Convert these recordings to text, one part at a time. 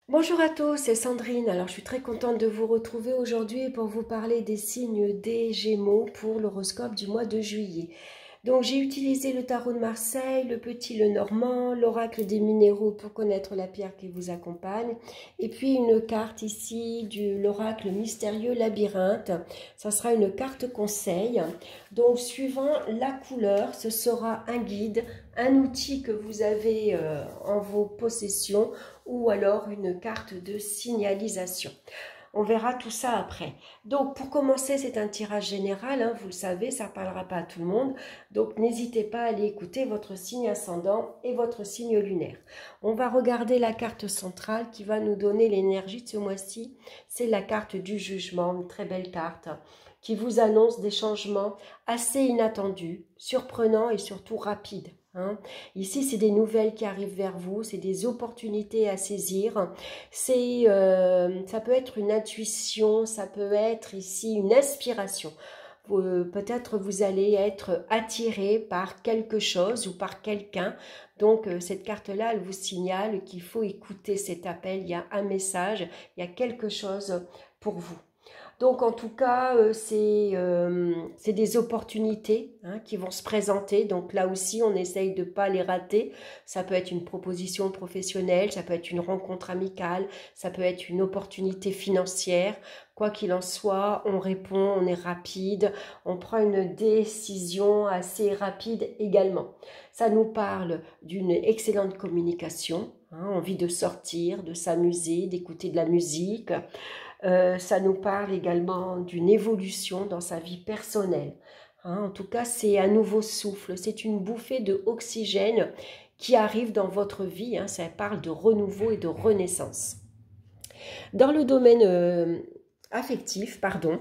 Bonjour à tous, c'est Sandrine. Alors, je suis très contente de vous retrouver aujourd'hui pour vous parler des signes des Gémeaux pour l'horoscope du mois de juillet. Donc, j'ai utilisé le tarot de Marseille, le petit le normand, l'oracle des minéraux pour connaître la pierre qui vous accompagne, et puis une carte ici de l'oracle mystérieux labyrinthe. Ça sera une carte conseil. Donc, suivant la couleur, ce sera un guide, un outil que vous avez en vos possessions ou alors une carte de signalisation. On verra tout ça après. Donc, pour commencer, c'est un tirage général, hein, vous le savez, ça ne parlera pas à tout le monde. Donc, n'hésitez pas à aller écouter votre signe ascendant et votre signe lunaire. On va regarder la carte centrale qui va nous donner l'énergie de ce mois-ci. C'est la carte du jugement, une très belle carte qui vous annonce des changements assez inattendus, surprenants et surtout rapides. Ici, c'est des nouvelles qui arrivent vers vous, c'est des opportunités à saisir. Ça peut être une intuition, ça peut être ici une inspiration. Peut-être vous allez être attiré par quelque chose ou par quelqu'un. Donc, cette carte-là, elle vous signale qu'il faut écouter cet appel. Il y a un message, il y a quelque chose pour vous. Donc en tout cas, c'est des opportunités qui vont se présenter. Donc là aussi, on essaye de ne pas les rater. Ça peut être une proposition professionnelle, ça peut être une rencontre amicale, ça peut être une opportunité financière. Quoi qu'il en soit, on répond, on est rapide, on prend une décision assez rapide également. Ça nous parle d'une excellente communication, envie de sortir, de s'amuser, d'écouter de la musique. Ça nous parle également d'une évolution dans sa vie personnelle. En tout cas, c'est un nouveau souffle, c'est une bouffée d'oxygène qui arrive dans votre vie. Ça parle de renouveau et de renaissance. Dans le domaine affectif, pardon,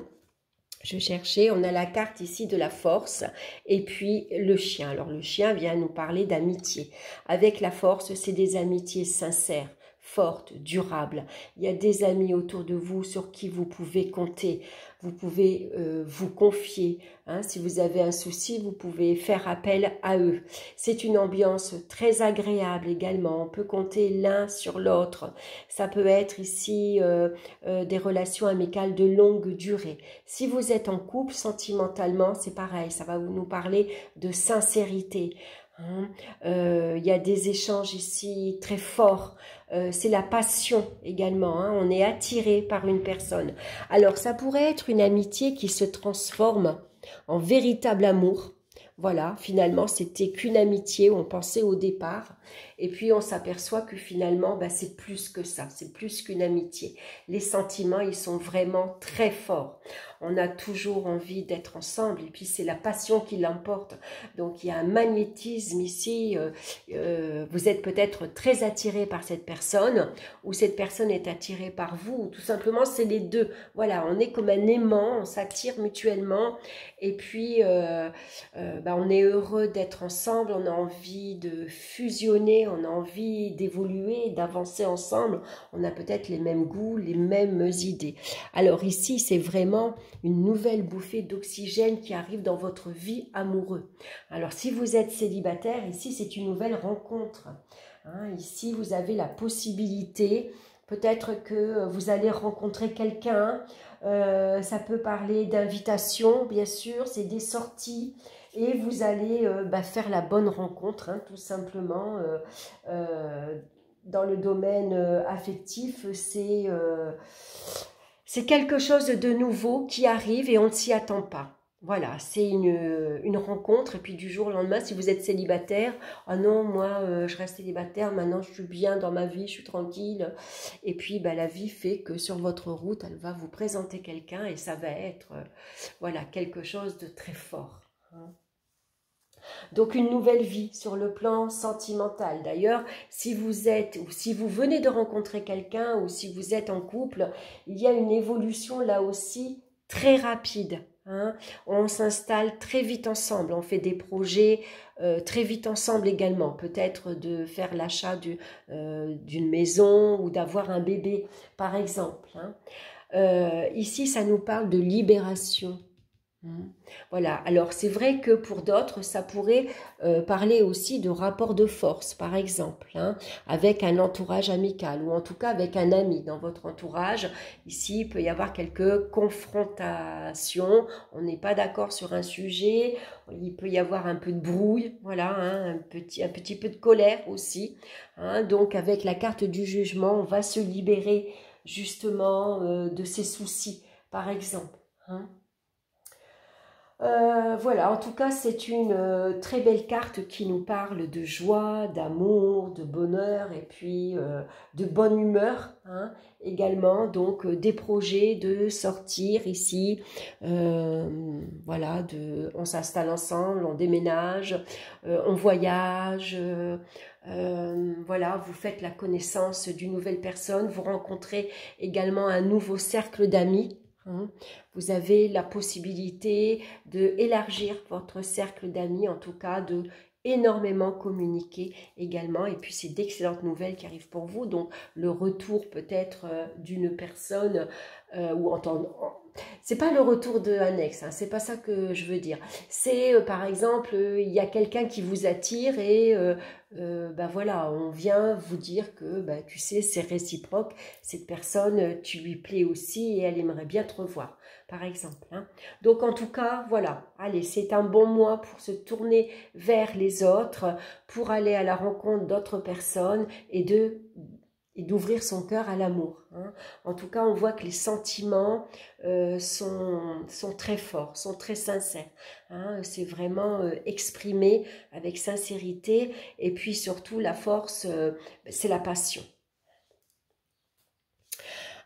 je cherchais, on a la carte ici de la force et puis le chien. Alors le chien vient nous parler d'amitié. Avec la force, c'est des amitiés sincères, fortes, durables. Il y a des amis autour de vous sur qui vous pouvez compter. Vous pouvez vous confier. Si vous avez un souci, vous pouvez faire appel à eux. C'est une ambiance très agréable également. On peut compter l'un sur l'autre. Ça peut être ici des relations amicales de longue durée. Si vous êtes en couple, sentimentalement, c'est pareil. Ça va nous parler de sincérité. Il y a des échanges ici très forts. C'est la passion également. On est attiré par une personne. Alors, ça pourrait être une amitié qui se transforme en véritable amour. Voilà, finalement, c'était qu'une amitié, on pensait au départ. Et puis, on s'aperçoit que finalement, c'est plus que ça, c'est plus qu'une amitié. Les sentiments, ils sont vraiment très forts. On a toujours envie d'être ensemble et puis c'est la passion qui l'emporte. Donc, il y a un magnétisme ici. Vous êtes peut-être très attiré par cette personne ou cette personne est attirée par vous. Ou tout simplement, c'est les deux. Voilà, on est comme un aimant, on s'attire mutuellement et puis on est heureux d'être ensemble, on a envie de fusionner, on a envie d'évoluer, d'avancer ensemble, on a peut-être les mêmes goûts, les mêmes idées. Alors ici, c'est vraiment une nouvelle bouffée d'oxygène qui arrive dans votre vie amoureuse. Alors si vous êtes célibataire, ici c'est une nouvelle rencontre. Ici, vous avez la possibilité, peut-être que vous allez rencontrer quelqu'un, ça peut parler d'invitation, bien sûr, c'est des sorties, et vous allez faire la bonne rencontre, tout simplement. Dans le domaine affectif, c'est quelque chose de nouveau qui arrive et on ne s'y attend pas. Voilà, c'est une rencontre et puis du jour au lendemain, si vous êtes célibataire, ah non, moi je reste célibataire, maintenant je suis bien dans ma vie, je suis tranquille. Et puis la vie fait que sur votre route, elle va vous présenter quelqu'un et ça va être voilà, quelque chose de très fort. Donc une nouvelle vie sur le plan sentimental. D'ailleurs, si vous êtes ou si vous venez de rencontrer quelqu'un ou si vous êtes en couple, il y a une évolution là aussi très rapide. On s'installe très vite ensemble, on fait des projets très vite ensemble également. Peut-être de faire l'achat d'une maison ou d'avoir un bébé, par exemple. Ici, ça nous parle de libération. Voilà, alors c'est vrai que pour d'autres, ça pourrait parler aussi de rapport de force, par exemple, hein, avec un entourage amical ou en tout cas avec un ami dans votre entourage. Ici, il peut y avoir quelques confrontations, on n'est pas d'accord sur un sujet, il peut y avoir un peu de brouille, voilà, hein, un petit peu de colère aussi. Hein, donc avec la carte du jugement, on va se libérer justement de ces soucis, par exemple. Hein. Voilà, en tout cas, c'est une très belle carte qui nous parle de joie, d'amour, de bonheur et puis de bonne humeur hein, également. Donc, des projets de sortir ici. Voilà, on s'installe ensemble, on déménage, on voyage. Voilà, vous faites la connaissance d'une nouvelle personne. Vous rencontrez également un nouveau cercle d'amis. Hein. Vous avez la possibilité d'élargir votre cercle d'amis, en tout cas de énormément communiquer également. Et puis c'est d'excellentes nouvelles qui arrivent pour vous. Donc le retour peut-être d'une personne ou c'est pas le retour d'un ex, hein, c'est pas ça que je veux dire. C'est par exemple, il y a quelqu'un qui vous attire et ben voilà, on vient vous dire que ben, tu sais, c'est réciproque, cette personne, tu lui plais aussi et elle aimerait bien te revoir, par exemple. Hein. Donc en tout cas, voilà, allez, c'est un bon mois pour se tourner vers les autres, pour aller à la rencontre d'autres personnes et d'ouvrir son cœur à l'amour. Hein. En tout cas, on voit que les sentiments sont très forts, sont très sincères. Hein. C'est vraiment exprimé avec sincérité et puis surtout la force, c'est la passion.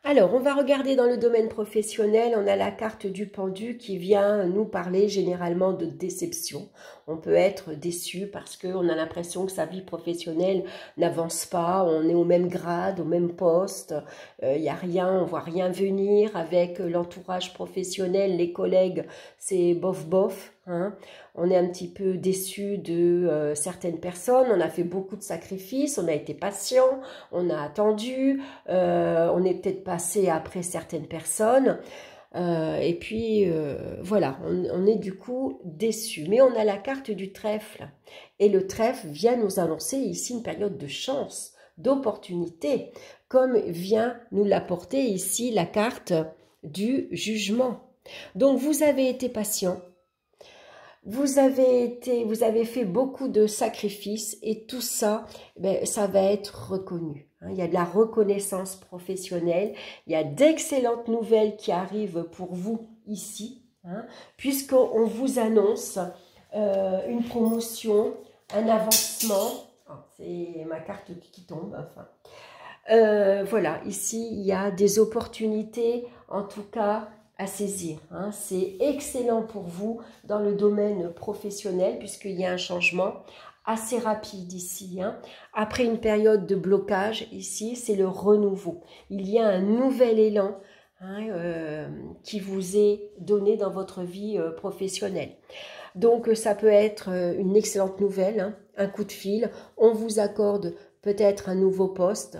Alors, on va regarder dans le domaine professionnel, on a la carte du pendu qui vient nous parler généralement de déception. On peut être déçu parce qu'on a l'impression que sa vie professionnelle n'avance pas, on est au même grade, au même poste, il n'y a rien, on ne voit rien venir avec l'entourage professionnel, les collègues, c'est bof. Hein. On est un petit peu déçu de certaines personnes, on a fait beaucoup de sacrifices, on a été patient, on a attendu, on est peut-être passé après certaines personnes et puis voilà, on est du coup déçu. Mais on a la carte du trèfle et le trèfle vient nous annoncer ici une période de chance, d'opportunité, comme vient nous l'apporter ici la carte du jugement. Donc vous avez été patient. Vous avez fait beaucoup de sacrifices et tout ça, ben, ça va être reconnu. Il y a de la reconnaissance professionnelle, il y a d'excellentes nouvelles qui arrivent pour vous ici, hein, puisqu'on vous annonce une promotion, un avancement. C'est ma carte qui tombe, enfin. Voilà, ici, il y a des opportunités, en tout cas, à saisir. Hein. C'est excellent pour vous dans le domaine professionnel puisqu'il y a un changement assez rapide ici. Hein. Après une période de blocage, ici, c'est le renouveau. Il y a un nouvel élan hein, qui vous est donné dans votre vie professionnelle. Donc, ça peut être une excellente nouvelle, hein, un coup de fil. On vous accorde peut-être un nouveau poste.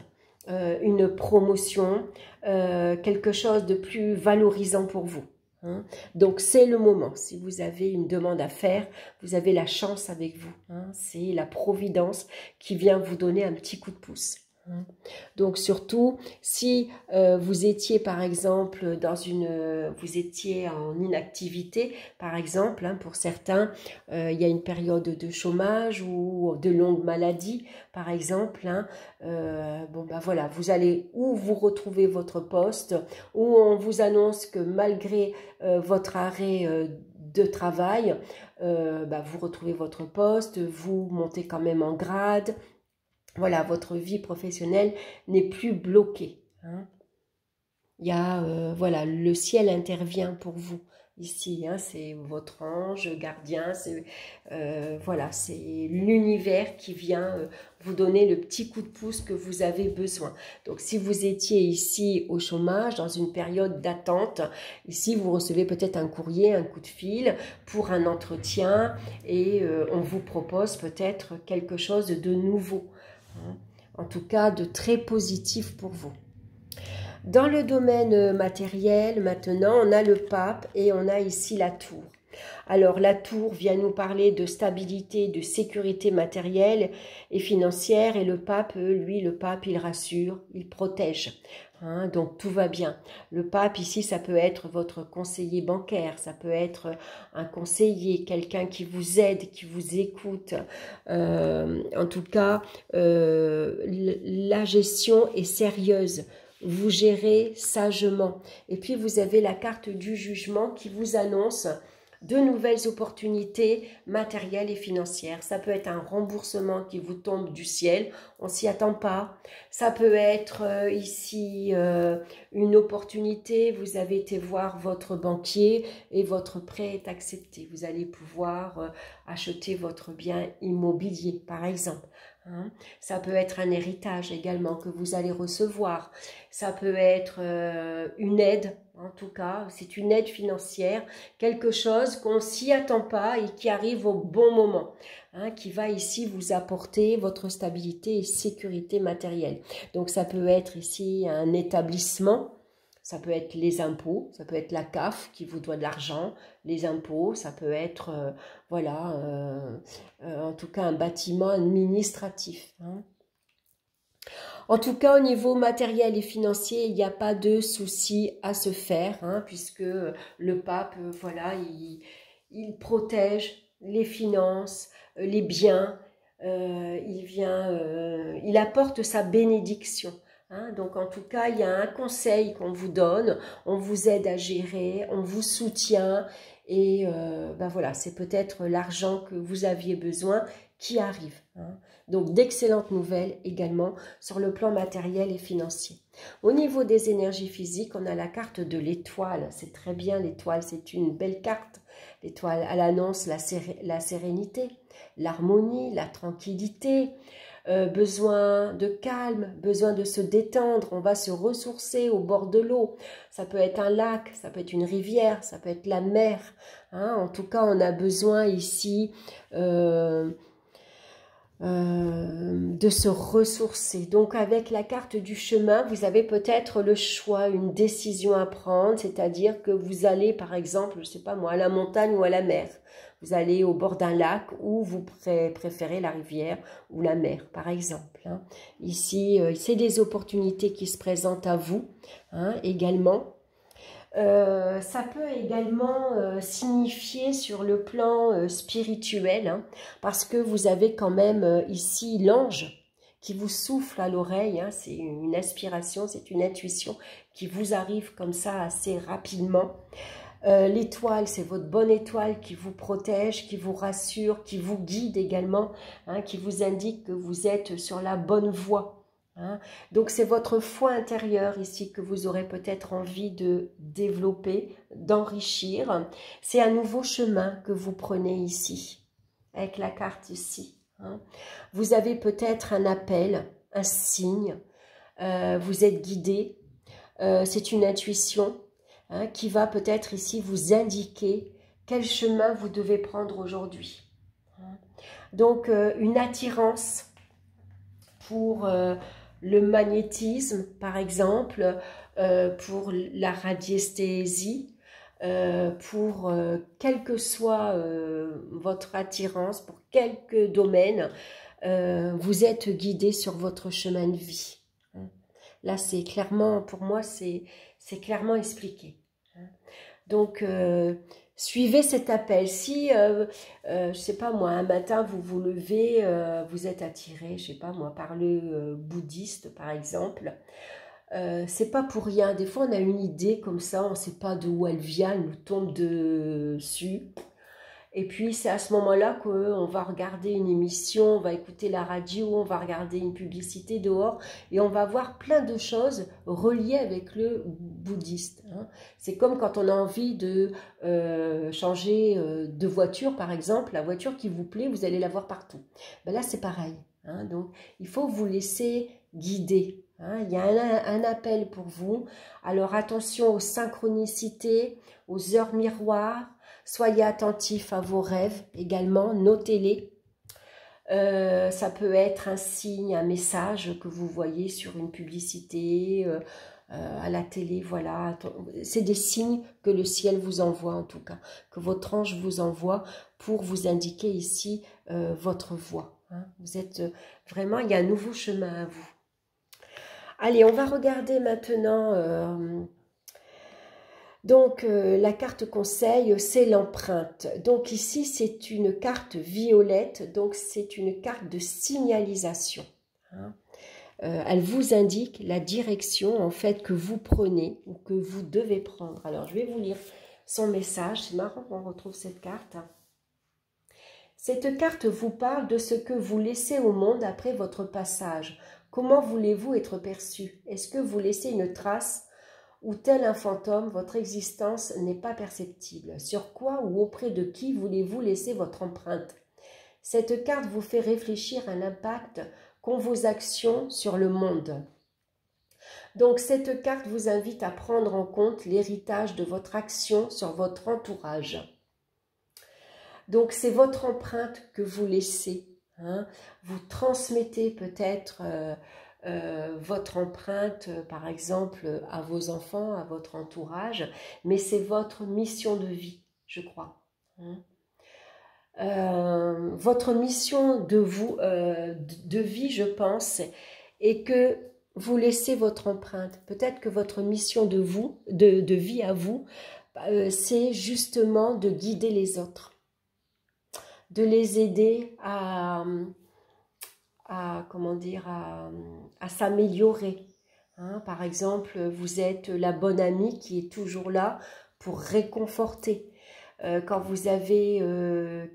Une promotion, quelque chose de plus valorisant pour vous. Hein. Donc, c'est le moment. Si vous avez une demande à faire, vous avez la chance avec vous. Hein. C'est la providence qui vient vous donner un petit coup de pouce. Hein. Donc, surtout, si vous étiez, par exemple, vous étiez en inactivité, par exemple, hein, pour certains, il y a une période de chômage ou de longue maladie, par exemple, hein, bon ben voilà, vous allez ou vous retrouver votre poste, ou on vous annonce que malgré votre arrêt de travail, ben vous retrouvez votre poste, vous montez quand même en grade. Voilà, votre vie professionnelle n'est plus bloquée. Hein. Il y a, voilà, le ciel intervient pour vous ici. Hein, c'est votre ange gardien. C'est voilà, c'est l'univers qui vient vous donner le petit coup de pouce que vous avez besoin. Donc, si vous étiez ici au chômage, dans une période d'attente, ici, vous recevez peut-être un courrier, un coup de fil pour un entretien et on vous propose peut-être quelque chose de nouveau. En tout cas, de très positif pour vous. Dans le domaine matériel, maintenant, on a le pape et on a ici la tour. Alors, la tour vient nous parler de stabilité, de sécurité matérielle et financière. Et le pape, lui, le pape, il rassure, il protège. Hein, donc, tout va bien. Le pape, ici, ça peut être votre conseiller bancaire, ça peut être un conseiller, quelqu'un qui vous aide, qui vous écoute. En tout cas, la gestion est sérieuse. Vous gérez sagement. Et puis, vous avez la carte du jugement qui vous annonce de nouvelles opportunités matérielles et financières. Ça peut être un remboursement qui vous tombe du ciel, on s'y attend pas. Ça peut être ici une opportunité, vous avez été voir votre banquier et votre prêt est accepté. Vous allez pouvoir acheter votre bien immobilier, par exemple. Hein. Ça peut être un héritage également que vous allez recevoir. Ça peut être une aide, en tout cas, c'est une aide financière, quelque chose qu'on s'y attend pas et qui arrive au bon moment, hein, qui va ici vous apporter votre stabilité et sécurité matérielle. Donc ça peut être ici un établissement, ça peut être les impôts, ça peut être la CAF qui vous doit de l'argent, les impôts, ça peut être, en tout cas un bâtiment administratif. Hein. En tout cas, au niveau matériel et financier, il n'y a pas de souci à se faire, hein, puisque le pape, voilà, il protège les finances, les biens, il apporte sa bénédiction. Hein, donc en tout cas, il y a un conseil qu'on vous donne, on vous aide à gérer, on vous soutient et voilà, c'est peut-être l'argent que vous aviez besoin qui arrive. Hein. Donc d'excellentes nouvelles également sur le plan matériel et financier. Au niveau des énergies physiques, on a la carte de l'étoile. C'est très bien, l'étoile, c'est une belle carte. L'étoile, elle annonce la sérénité, l'harmonie, la tranquillité, besoin de calme, besoin de se détendre, on va se ressourcer au bord de l'eau. Ça peut être un lac, ça peut être une rivière, ça peut être la mer. Hein. En tout cas, on a besoin ici de se ressourcer. Donc avec la carte du chemin, vous avez peut-être le choix, une décision à prendre, c'est-à-dire que vous allez par exemple, je sais pas moi, à la montagne ou à la mer. Vous allez au bord d'un lac ou vous préférez la rivière ou la mer par exemple. Hein. Ici, c'est des opportunités qui se présentent à vous, hein, également. Ça peut également signifier sur le plan spirituel, hein, parce que vous avez quand même ici l'ange qui vous souffle à l'oreille, hein, c'est une aspiration, c'est une intuition qui vous arrive comme ça assez rapidement. L'étoile, c'est votre bonne étoile qui vous protège, qui vous rassure, qui vous guide également, hein, qui vous indique que vous êtes sur la bonne voie. Hein. Donc c'est votre foi intérieure ici que vous aurez peut-être envie de développer, d'enrichir. C'est un nouveau chemin que vous prenez ici, avec la carte ici. Hein. Vous avez peut-être un appel, un signe, vous êtes guidé, c'est une intuition, hein, qui va peut-être ici vous indiquer quel chemin vous devez prendre aujourd'hui. Hein. Donc une attirance pour le magnétisme, par exemple, pour la radiesthésie, pour quelle que soit votre attirance, pour quelque domaine, vous êtes guidé sur votre chemin de vie. Là, c'est clairement, pour moi, c'est clairement expliqué. Donc, suivez cet appel. Si, je sais pas moi, un matin, vous vous levez, vous êtes attiré, je sais pas moi, par le bouddhiste, par exemple, c'est pas pour rien. Des fois, on a une idée comme ça, on sait pas d'où elle vient, elle nous tombe dessus. Et puis, c'est à ce moment-là qu'on va regarder une émission, on va écouter la radio, on va regarder une publicité dehors et on va voir plein de choses reliées avec le bouddhiste. Hein. C'est comme quand on a envie de changer de voiture, par exemple, la voiture qui vous plaît, vous allez la voir partout. Ben là, c'est pareil. Hein. Donc, il faut vous laisser guider. Hein. Il y a un appel pour vous. Alors, attention aux synchronicités, aux heures miroirs. Soyez attentifs à vos rêves également, notez-les. Ça peut être un signe, un message que vous voyez sur une publicité, à la télé, voilà. C'est des signes que le ciel vous envoie en tout cas, que votre ange vous envoie pour vous indiquer ici votre voie. Hein. Vous êtes vraiment, il y a un nouveau chemin à vous. Allez, on va regarder maintenant... Donc, la carte conseil, c'est l'empreinte. Donc ici, c'est une carte violette, donc c'est une carte de signalisation. Hein. Elle vous indique la direction, en fait, que vous prenez ou que vous devez prendre. Alors, je vais vous lire son message. C'est marrant qu'on retrouve cette carte. Cette carte vous parle de ce que vous laissez au monde après votre passage. Comment voulez-vous être perçu? Est-ce que vous laissez une trace ou tel un fantôme, votre existence n'est pas perceptible? Sur quoi ou auprès de qui voulez-vous laisser votre empreinte? Cette carte vous fait réfléchir à l'impact qu'ont vos actions sur le monde. Donc cette carte vous invite à prendre en compte l'héritage de votre action sur votre entourage. Donc c'est votre empreinte que vous laissez. Hein. Vous transmettez peut-être... votre empreinte, par exemple, à vos enfants, à votre entourage, mais c'est votre mission de vie, je crois. Votre mission de vie, je pense, est que vous laissez votre empreinte. Peut-être que votre mission de vie à vous, c'est justement de guider les autres, de les aider comment dire, à s'améliorer. Hein, par exemple, vous êtes la bonne amie qui est toujours là pour réconforter. Quand vous avez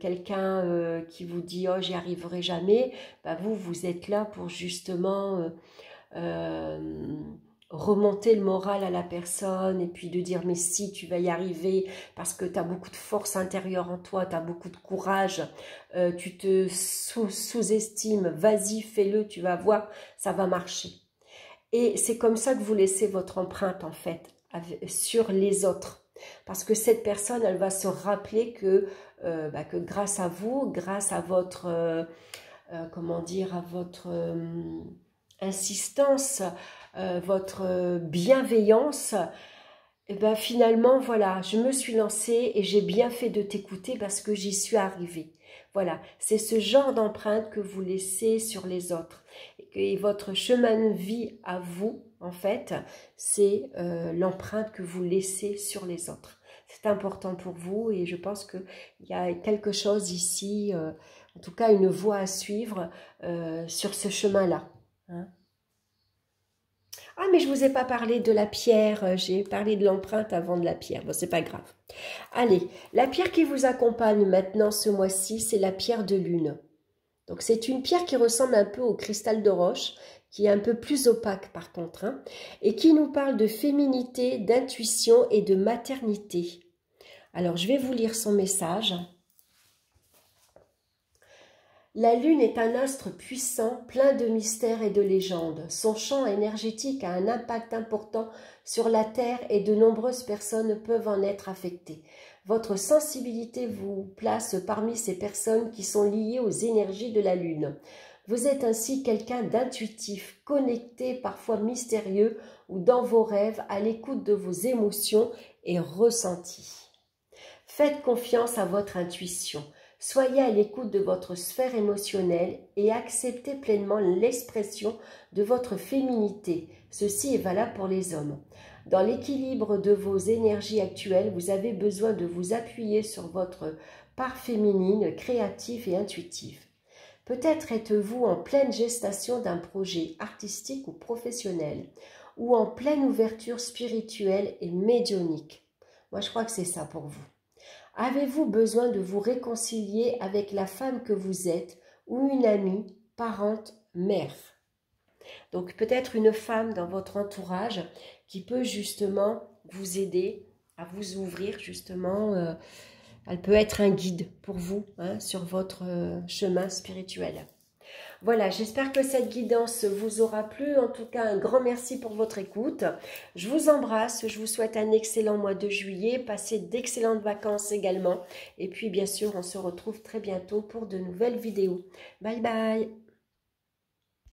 quelqu'un qui vous dit « Oh, j'y arriverai jamais », bah vous êtes là pour justement remonter le moral à la personne et puis de dire « Mais si, tu vas y arriver parce que tu as beaucoup de force intérieure en toi, tu as beaucoup de courage, tu te sous-estimes, vas-y, fais-le, tu vas voir, ça va marcher. » Et c'est comme ça que vous laissez votre empreinte en fait sur les autres. Parce que cette personne, elle va se rappeler que grâce à vous, grâce à votre, comment dire, à votre insistance, votre bienveillance, et ben finalement, voilà, je me suis lancée et j'ai bien fait de t'écouter parce que j'y suis arrivée. Voilà, c'est ce genre d'empreinte que vous laissez sur les autres. Et votre chemin de vie à vous, en fait, c'est l'empreinte que vous laissez sur les autres. C'est important pour vous et je pense qu'il y a quelque chose ici, en tout cas une voie à suivre sur ce chemin-là. Hein. Ah, mais je ne vous ai pas parlé de la pierre, j'ai parlé de l'empreinte avant de la pierre, bon, c'est pas grave. Allez, la pierre qui vous accompagne maintenant ce mois-ci, c'est la pierre de lune. Donc c'est une pierre qui ressemble un peu au cristal de roche, qui est un peu plus opaque par contre, hein, et qui nous parle de féminité, d'intuition et de maternité. Alors je vais vous lire son message. La lune est un astre puissant, plein de mystères et de légendes. Son champ énergétique a un impact important sur la Terre et de nombreuses personnes peuvent en être affectées. Votre sensibilité vous place parmi ces personnes qui sont liées aux énergies de la lune. Vous êtes ainsi quelqu'un d'intuitif, connecté, parfois mystérieux ou dans vos rêves, à l'écoute de vos émotions et ressentis. Faites confiance à votre intuition. Soyez à l'écoute de votre sphère émotionnelle et acceptez pleinement l'expression de votre féminité. Ceci est valable pour les hommes. Dans l'équilibre de vos énergies actuelles, vous avez besoin de vous appuyer sur votre part féminine, créative et intuitive. Peut-être êtes-vous en pleine gestation d'un projet artistique ou professionnel, ou en pleine ouverture spirituelle et médiumnique. Moi, je crois que c'est ça pour vous. Avez-vous besoin de vous réconcilier avec la femme que vous êtes ou une amie, parente, mère? Donc peut-être une femme dans votre entourage qui peut justement vous aider à vous ouvrir justement. Elle peut être un guide pour vous hein, sur votre chemin spirituel. Voilà, j'espère que cette guidance vous aura plu. En tout cas, un grand merci pour votre écoute. Je vous embrasse, je vous souhaite un excellent mois de juillet. Passez d'excellentes vacances également. Et puis, bien sûr, on se retrouve très bientôt pour de nouvelles vidéos. Bye bye!